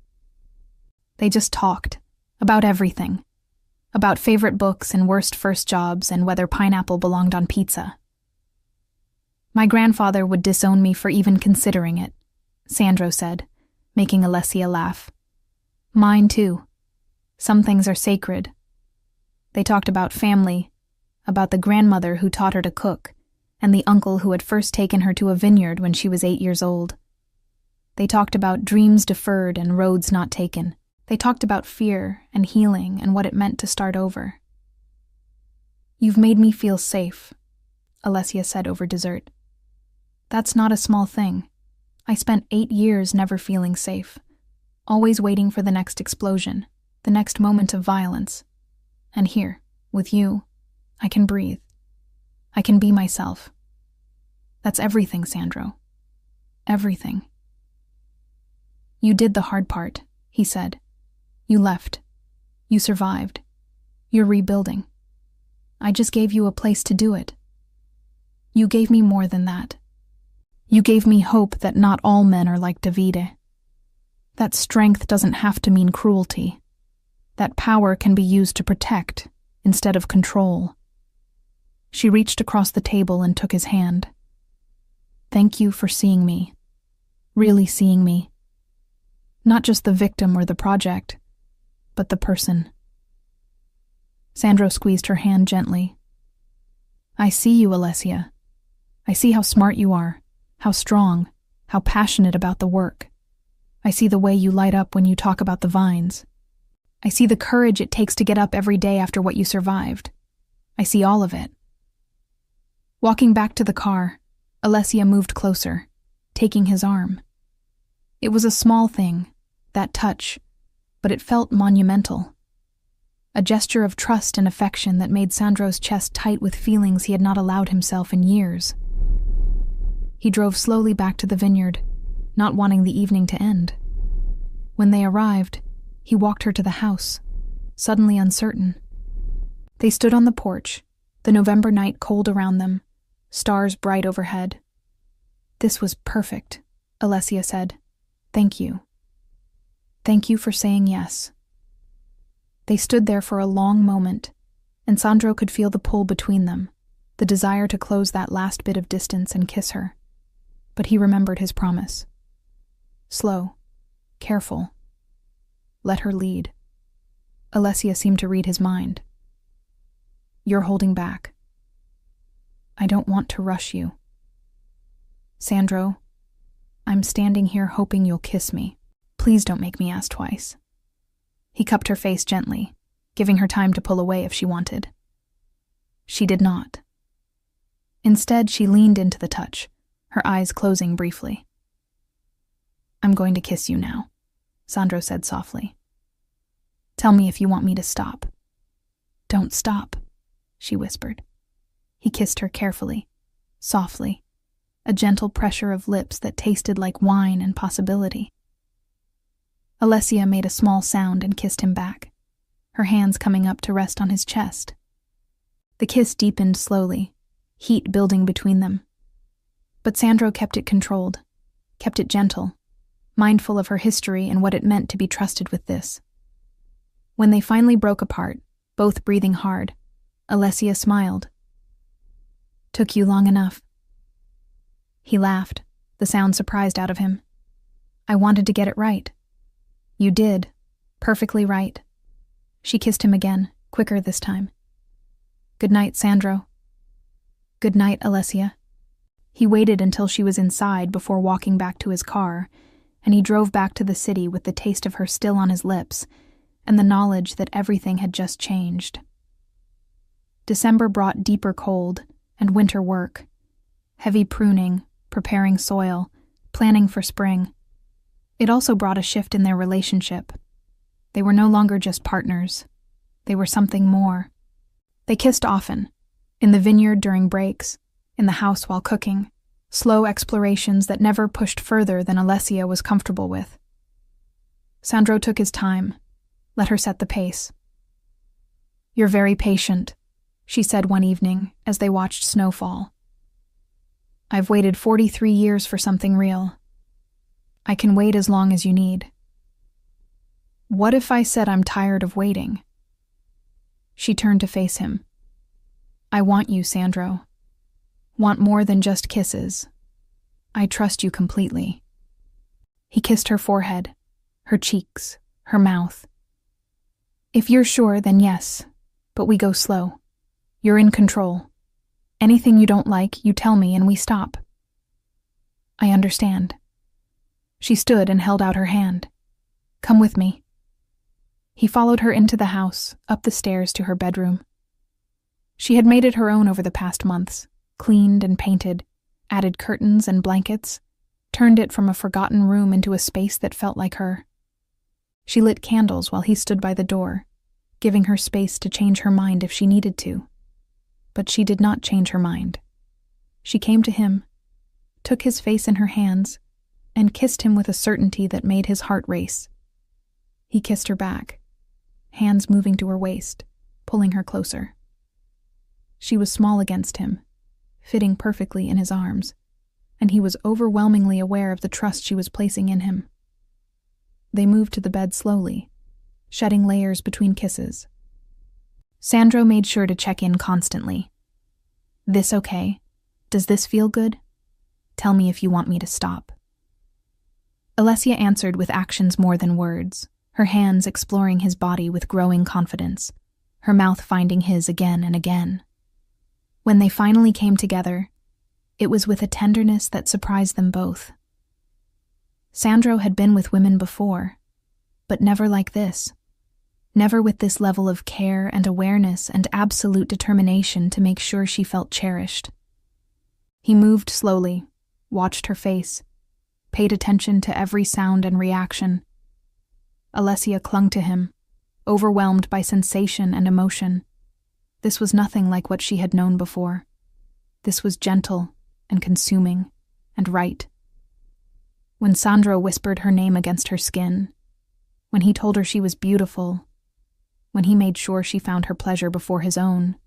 They just talked, about everything. About favorite books and worst first jobs and whether pineapple belonged on pizza. "My grandfather would disown me for even considering it," Sandro said, making Alessia laugh. "Mine too. Some things are sacred." They talked about family, about the grandmother who taught her to cook, and the uncle who had first taken her to a vineyard when she was 8 years old. They talked about dreams deferred and roads not taken. They talked about fear and healing and what it meant to start over. "You've made me feel safe," Alessia said over dessert. "That's not a small thing. I spent 8 years never feeling safe, always waiting for the next explosion, the next moment of violence. And here, with you, I can breathe. I can be myself. That's everything, Sandro. Everything." "You did the hard part," he said. "You left. You survived. You're rebuilding. I just gave you a place to do it. You gave me more than that. You gave me hope that not all men are like Davide. That strength doesn't have to mean cruelty. That power can be used to protect instead of control." She reached across the table and took his hand. "Thank you for seeing me. Really seeing me. Not just the victim or the project, but the person." Sandro squeezed her hand gently. "I see you, Alessia. I see how smart you are, how strong, how passionate about the work. I see the way you light up when you talk about the vines. I see the courage it takes to get up every day after what you survived. I see all of it." Walking back to the car, Alessia moved closer, taking his arm. It was a small thing, that touch, but it felt monumental. A gesture of trust and affection that made Sandro's chest tight with feelings he had not allowed himself in years. He drove slowly back to the vineyard, not wanting the evening to end. When they arrived, he walked her to the house, suddenly uncertain. They stood on the porch, the November night cold around them, stars bright overhead. "This was perfect," Alessia said. "Thank you. Thank you for saying yes." They stood there for a long moment, and Sandro could feel the pull between them, the desire to close that last bit of distance and kiss her. But he remembered his promise. Slow, careful. Let her lead. Alessia seemed to read his mind. "You're holding back. I don't want to rush you. Sandro, I'm standing here hoping you'll kiss me. Please don't make me ask twice." He cupped her face gently, giving her time to pull away if she wanted. She did not. Instead, she leaned into the touch, her eyes closing briefly. "I'm going to kiss you now," Sandro said softly. "Tell me if you want me to stop." "Don't stop," she whispered. He kissed her carefully, softly, a gentle pressure of lips that tasted like wine and possibility. Alessia made a small sound and kissed him back, her hands coming up to rest on his chest. The kiss deepened slowly, heat building between them. But Sandro kept it controlled, kept it gentle, mindful of her history and what it meant to be trusted with this. When they finally broke apart, both breathing hard, Alessia smiled. "Took you long enough." He laughed, the sound surprised out of him. "I wanted to get it right." "You did. Perfectly right." She kissed him again, quicker this time. "Good night, Sandro." "Good night, Alessia." He waited until she was inside before walking back to his car, and he drove back to the city with the taste of her still on his lips and the knowledge that everything had just changed. December brought deeper cold and winter work, heavy pruning, preparing soil, planning for spring. It also brought a shift in their relationship. They were no longer just partners. They were something more. They kissed often, in the vineyard during breaks, in the house while cooking, slow explorations that never pushed further than Alessia was comfortable with. Sandro took his time, let her set the pace. "You're very patient," she said one evening as they watched snow fall. "I've waited 43 years for something real. I can wait as long as you need." "What if I said I'm tired of waiting?" She turned to face him. "I want you, Sandro. Want more than just kisses. I trust you completely." He kissed her forehead, her cheeks, her mouth. "If you're sure, then yes, but we go slow. You're in control. Anything you don't like, you tell me and we stop." "I understand." She stood and held out her hand. "Come with me." He followed her into the house, up the stairs to her bedroom. She had made it her own over the past months, cleaned and painted, added curtains and blankets, turned it from a forgotten room into a space that felt like her. She lit candles while he stood by the door, giving her space to change her mind if she needed to. But she did not change her mind. She came to him, took his face in her hands, and kissed him with a certainty that made his heart race. He kissed her back, hands moving to her waist, pulling her closer. She was small against him, fitting perfectly in his arms, and he was overwhelmingly aware of the trust she was placing in him. They moved to the bed slowly, shedding layers between kisses. Sandro made sure to check in constantly. "This okay? Does this feel good? Tell me if you want me to stop." Alessia answered with actions more than words, her hands exploring his body with growing confidence, her mouth finding his again and again. When they finally came together, it was with a tenderness that surprised them both. Sandro had been with women before, but never like this. Never with this level of care and awareness and absolute determination to make sure she felt cherished. He moved slowly, watched her face, paid attention to every sound and reaction. Alessia clung to him, overwhelmed by sensation and emotion. This was nothing like what she had known before. This was gentle and consuming and right. When Sandro whispered her name against her skin, when he told her she was beautiful, when he made sure she found her pleasure before his own,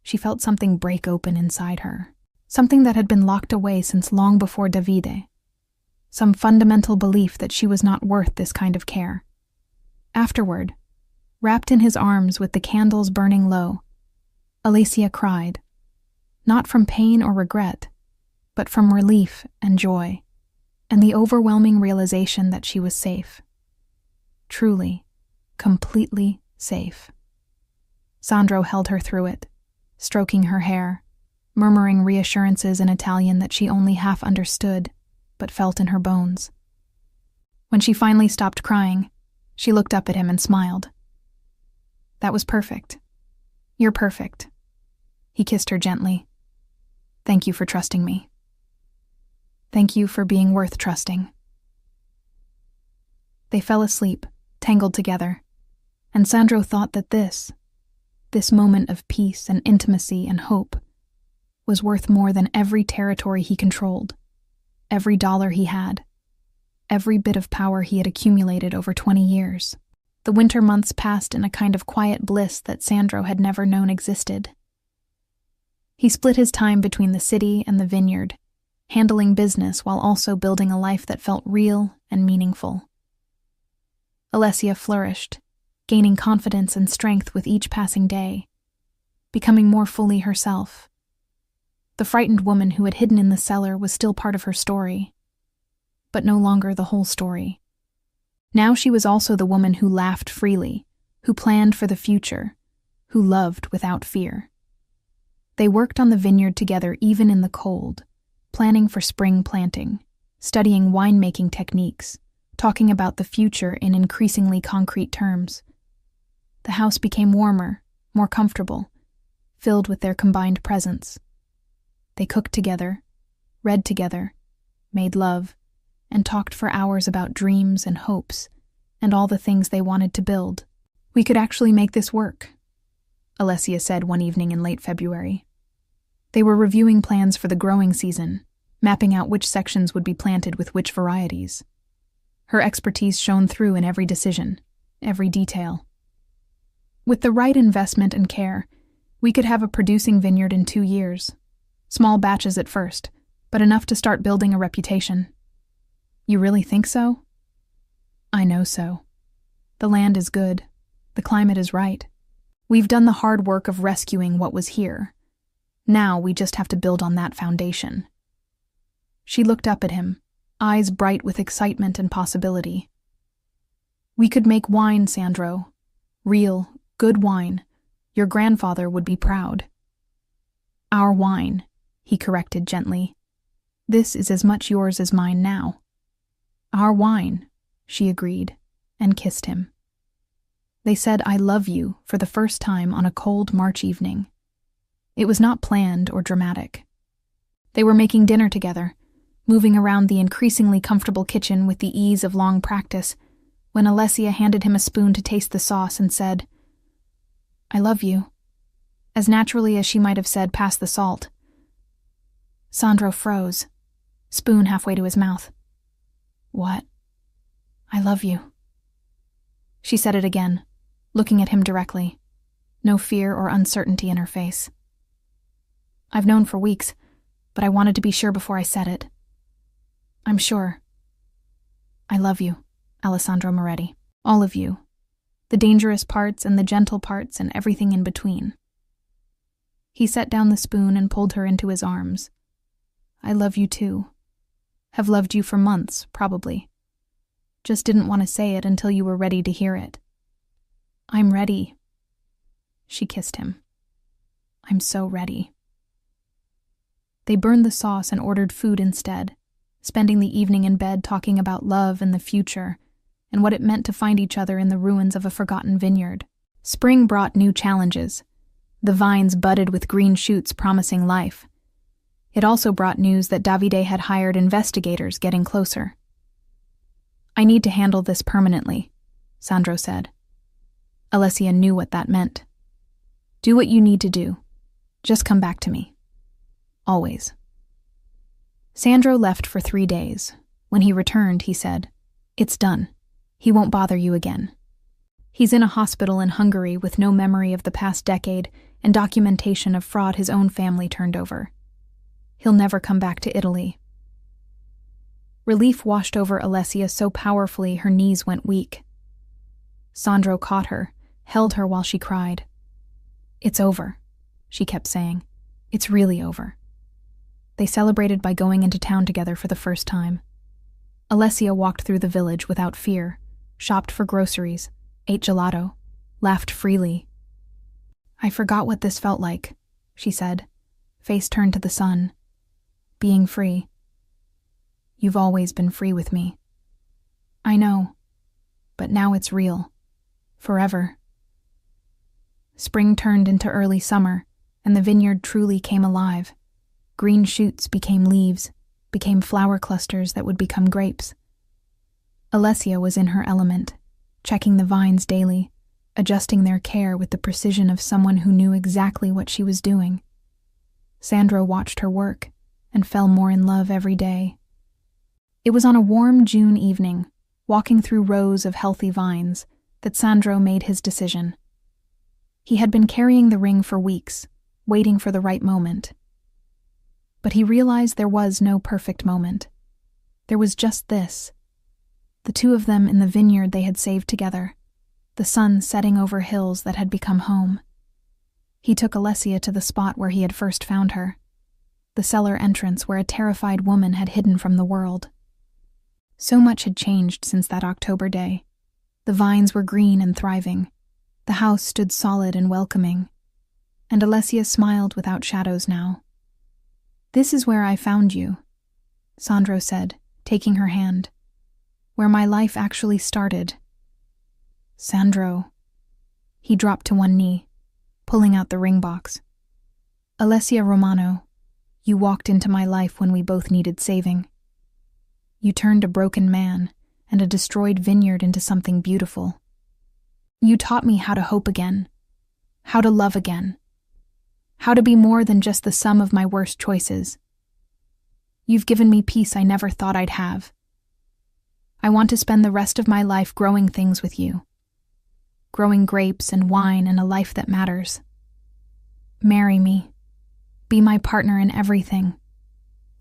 she felt something break open inside her, something that had been locked away since long before Davide, some fundamental belief that she was not worth this kind of care. Afterward, wrapped in his arms with the candles burning low, Alessia cried, not from pain or regret, but from relief and joy, and the overwhelming realization that she was safe. Truly, completely safe. Sandro held her through it, stroking her hair, murmuring reassurances in Italian that she only half understood, but felt in her bones. When she finally stopped crying, she looked up at him and smiled. "That was perfect. You're perfect." He kissed her gently. Thank you for trusting me. Thank you for being worth trusting." They fell asleep, tangled together, and Sandro thought that this moment of peace and intimacy and hope, was worth more than every territory he controlled, every dollar he had, every bit of power he had accumulated over 20 years. The winter months passed in a kind of quiet bliss that Sandro had never known existed. He split his time between the city and the vineyard, handling business while also building a life that felt real and meaningful. Alessia flourished, gaining confidence and strength with each passing day, becoming more fully herself. The frightened woman who had hidden in the cellar was still part of her story, but no longer the whole story. Now she was also the woman who laughed freely, who planned for the future, who loved without fear. They worked on the vineyard together even in the cold, planning for spring planting, studying winemaking techniques, talking about the future in increasingly concrete terms. The house became warmer, more comfortable, filled with their combined presence. They cooked together, read together, made love, and talked for hours about dreams and hopes, and all the things they wanted to build. "We could actually make this work," Alessia said one evening in late February. They were reviewing plans for the growing season, mapping out which sections would be planted with which varieties. Her expertise shone through in every decision, every detail. "With the right investment and care, we could have a producing vineyard in 2 years. Small batches at first, but enough to start building a reputation." "You really think so?" "I know so. The land is good. The climate is right. We've done the hard work of rescuing what was here. Now we just have to build on that foundation." She looked up at him, eyes bright with excitement and possibility. "We could make wine, Sandro. Real, good wine. Your grandfather would be proud." "Our wine," he corrected gently. "This is as much yours as mine now." "Our wine," she agreed, and kissed him. They said "I love you" for the first time on a cold March evening. It was not planned or dramatic. They were making dinner together, moving around the increasingly comfortable kitchen with the ease of long practice, when Alessia handed him a spoon to taste the sauce and said, "I love you," as naturally as she might have said, "Pass the salt." Sandro froze, spoon halfway to his mouth. "What?" "I love you." She said it again, looking at him directly, no fear or uncertainty in her face. "I've known for weeks, but I wanted to be sure before I said it. I'm sure. I love you, Alessandro Moretti. All of you. The dangerous parts and the gentle parts and everything in between." He set down the spoon and pulled her into his arms. "I love you too. Have loved you for months, probably. Just didn't want to say it until you were ready to hear it." "I'm ready." She kissed him. "I'm so ready." They burned the sauce and ordered food instead, spending the evening in bed talking about love and the future, and what it meant to find each other in the ruins of a forgotten vineyard. Spring brought new challenges. The vines budded with green shoots promising life. It also brought news that Davide had hired investigators getting closer. "I need to handle this permanently," Sandro said. Alessia knew what that meant. "Do what you need to do. Just come back to me. Always." Sandro left for 3 days. When he returned, he said, "It's done. He won't bother you again. He's in a hospital in Hungary with no memory of the past decade and documentation of fraud his own family turned over. He'll never come back to Italy." Relief washed over Alessia so powerfully her knees went weak. Sandro caught her, held her while she cried. "It's over," she kept saying. "It's really over." They celebrated by going into town together for the first time. Alessia walked through the village without fear, shopped for groceries, ate gelato, laughed freely. "I forgot what this felt like," she said, face turned to the sun. "Being free. You've always been free with me." "I know, but now it's real. Forever." Spring turned into early summer, and the vineyard truly came alive. Green shoots became leaves, became flower clusters that would become grapes. Alessia was in her element, checking the vines daily, adjusting their care with the precision of someone who knew exactly what she was doing. Sandro watched her work and fell more in love every day. It was on a warm June evening, walking through rows of healthy vines, that Sandro made his decision. He had been carrying the ring for weeks, waiting for the right moment. But he realized there was no perfect moment. There was just this. The two of them in the vineyard they had saved together, the sun setting over hills that had become home. He took Alessia to the spot where he had first found her, the cellar entrance where a terrified woman had hidden from the world. So much had changed since that October day. The vines were green and thriving. The house stood solid and welcoming. And Alessia smiled without shadows now. "This is where I found you," Sandro said, taking her hand. "Where my life actually started." "Sandro." He dropped to one knee, pulling out the ring box. "Alessia Romano, you walked into my life when we both needed saving. You turned a broken man and a destroyed vineyard into something beautiful. You taught me how to hope again, how to love again, how to be more than just the sum of my worst choices. You've given me peace I never thought I'd have. I want to spend the rest of my life growing things with you, growing grapes and wine and a life that matters. Marry me. Be my partner in everything.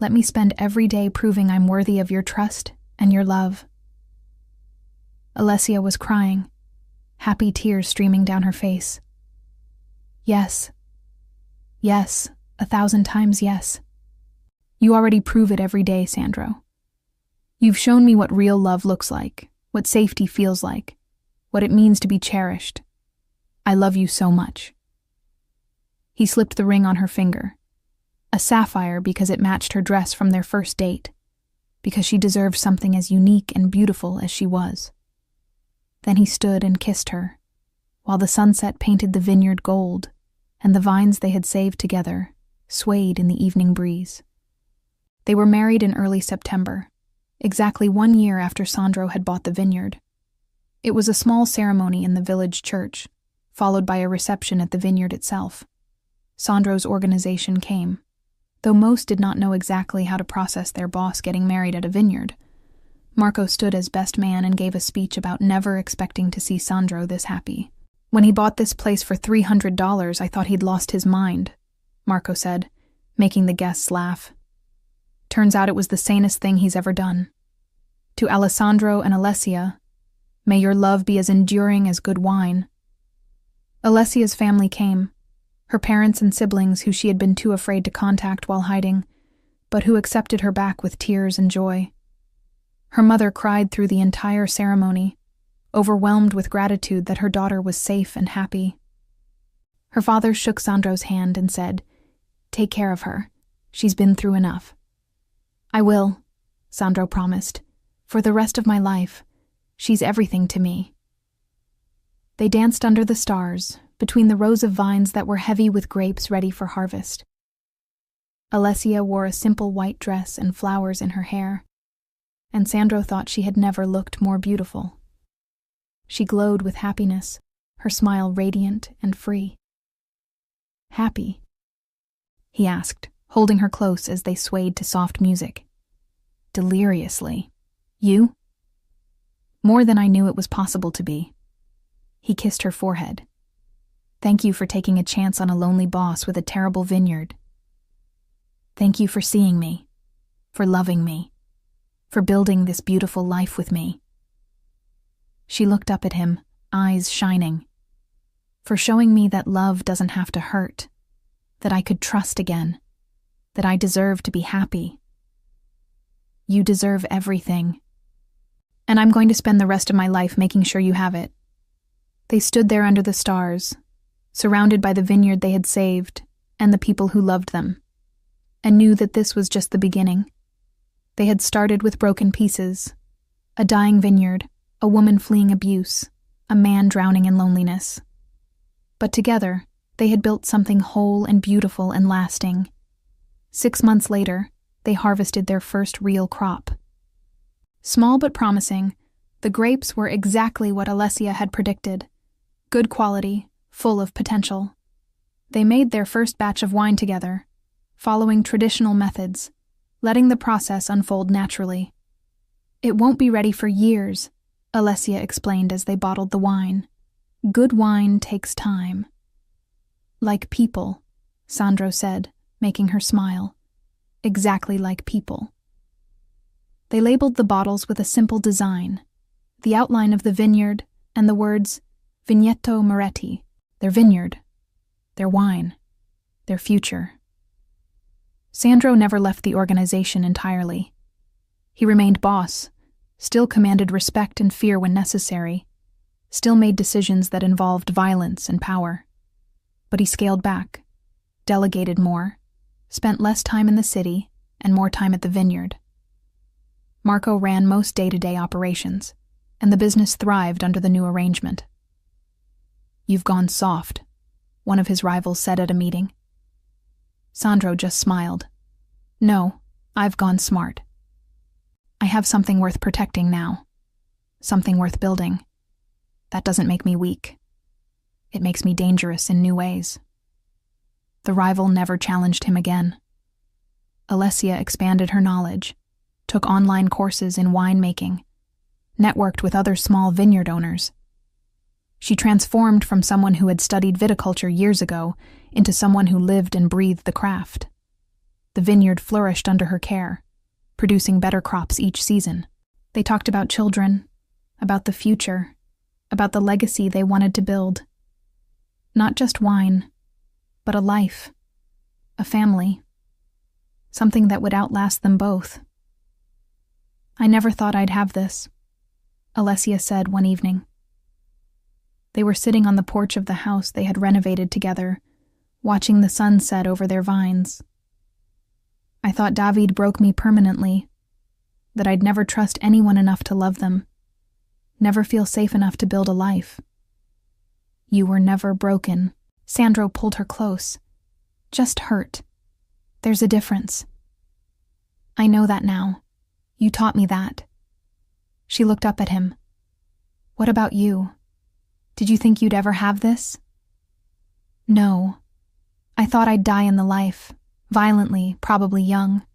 Let me spend every day proving I'm worthy of your trust and your love." Alessia was crying, happy tears streaming down her face. "Yes. Yes, 1,000 times yes. You already prove it every day, Sandro. You've shown me what real love looks like, what safety feels like, what it means to be cherished. I love you so much." He slipped the ring on her finger, a sapphire because it matched her dress from their first date, because she deserved something as unique and beautiful as she was. Then he stood and kissed her, while the sunset painted the vineyard gold, and the vines they had saved together swayed in the evening breeze. They were married in early September, exactly 1 year after Sandro had bought the vineyard. It was a small ceremony in the village church, followed by a reception at the vineyard itself. Sandro's organization came, though most did not know exactly how to process their boss getting married at a vineyard. Marco stood as best man and gave a speech about never expecting to see Sandro this happy. "When he bought this place for $300, I thought he'd lost his mind," Marco said, making the guests laugh. "Turns out it was the sanest thing he's ever done. To Alessandro and Alessia, may your love be as enduring as good wine." Alessia's family came, her parents and siblings who she had been too afraid to contact while hiding, but who accepted her back with tears and joy. Her mother cried through the entire ceremony, overwhelmed with gratitude that her daughter was safe and happy. Her father shook Sandro's hand and said, "Take care of her. She's been through enough." "I will," Sandro promised. "For the rest of my life. She's everything to me." They danced under the stars, between the rows of vines that were heavy with grapes ready for harvest. Alessia wore a simple white dress and flowers in her hair, and Sandro thought she had never looked more beautiful. She glowed with happiness, her smile radiant and free. "Happy?" he asked, holding her close as they swayed to soft music. "Deliriously. You?" "More than I knew it was possible to be." He kissed her forehead. "Thank you for taking a chance on a lonely boss with a terrible vineyard. Thank you for seeing me, for loving me, for building this beautiful life with me." She looked up at him, eyes shining. "For showing me that love doesn't have to hurt, that I could trust again, that I deserve to be happy. You deserve everything. And I'm going to spend the rest of my life making sure you have it." They stood there under the stars, surrounded by the vineyard they had saved and the people who loved them, and knew that this was just the beginning. They had started with broken pieces, a dying vineyard, a woman fleeing abuse, a man drowning in loneliness. But together, they had built something whole and beautiful and lasting, 6 months later, they harvested their first real crop. Small but promising, the grapes were exactly what Alessia had predicted. Good quality, full of potential. They made their first batch of wine together, following traditional methods, letting the process unfold naturally. "It won't be ready for years," Alessia explained as they bottled the wine. "Good wine takes time." "Like people," Sandro said, making her smile. "Exactly like people." They labeled the bottles with a simple design, the outline of the vineyard and the words Vigneto Moretti, their vineyard, their wine, their future. Sandro never left the organization entirely. He remained boss, still commanded respect and fear when necessary, still made decisions that involved violence and power. But he scaled back, delegated more, spent less time in the city and more time at the vineyard. Marco ran most day-to-day operations, and the business thrived under the new arrangement. "You've gone soft," one of his rivals said at a meeting. Sandro just smiled. "No, I've gone smart. I have something worth protecting now. Something worth building. That doesn't make me weak. It makes me dangerous in new ways." The rival never challenged him again. Alessia expanded her knowledge, took online courses in winemaking, networked with other small vineyard owners. She transformed from someone who had studied viticulture years ago into someone who lived and breathed the craft. The vineyard flourished under her care, producing better crops each season. They talked about children, about the future, about the legacy they wanted to build. Not just wine, but a life, a family, something that would outlast them both. "I never thought I'd have this," Alessia said one evening. They were sitting on the porch of the house they had renovated together, watching the sun set over their vines. "I thought David broke me permanently, that I'd never trust anyone enough to love them, never feel safe enough to build a life." "You were never broken." Sandro pulled her close. "Just hurt. There's a difference." "I know that now. You taught me that." She looked up at him. "What about you? Did you think you'd ever have this?" "No. I thought I'd die in the life, violently, probably young.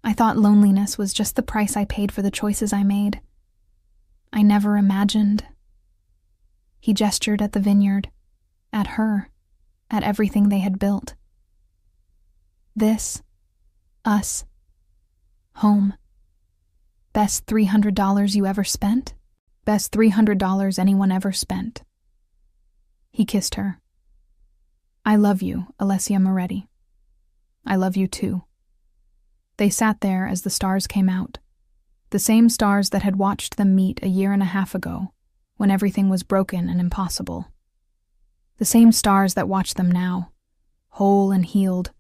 I thought loneliness was just the price I paid for the choices I made. I never imagined." He gestured at the vineyard, at her, at everything they had built. "This, us, home. Best $300 you ever spent? Best $300 anyone ever spent." He kissed her. "I love you, Alessia Moretti. I love you too." They sat there as the stars came out, the same stars that had watched them meet a year and a half ago, when everything was broken and impossible. The same stars that watch them now, whole and healed,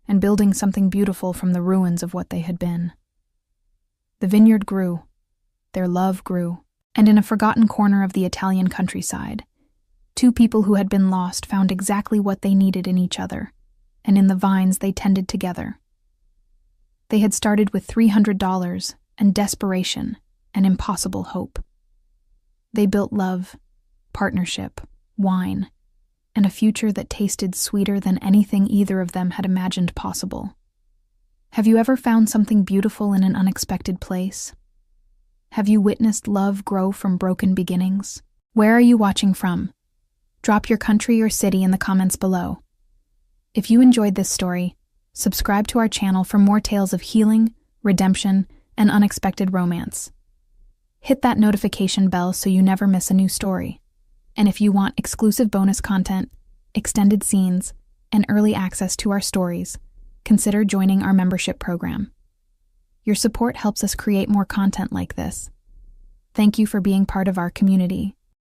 and building something beautiful from the ruins of what they had been. The vineyard grew, their love grew, and in a forgotten corner of the Italian countryside, two people who had been lost found exactly what they needed in each other, and in the vines they tended together. They had started with $300 and desperation and impossible hope. They built love, partnership, wine, and a future that tasted sweeter than anything either of them had imagined possible. Have you ever found something beautiful in an unexpected place? Have you witnessed love grow from broken beginnings? Where are you watching from? Drop your country or city in the comments below. If you enjoyed this story, subscribe to our channel for more tales of healing, redemption, and unexpected romance. Hit that notification bell so you never miss a new story. And if you want exclusive bonus content, extended scenes, and early access to our stories, consider joining our membership program. Your support helps us create more content like this. Thank you for being part of our community.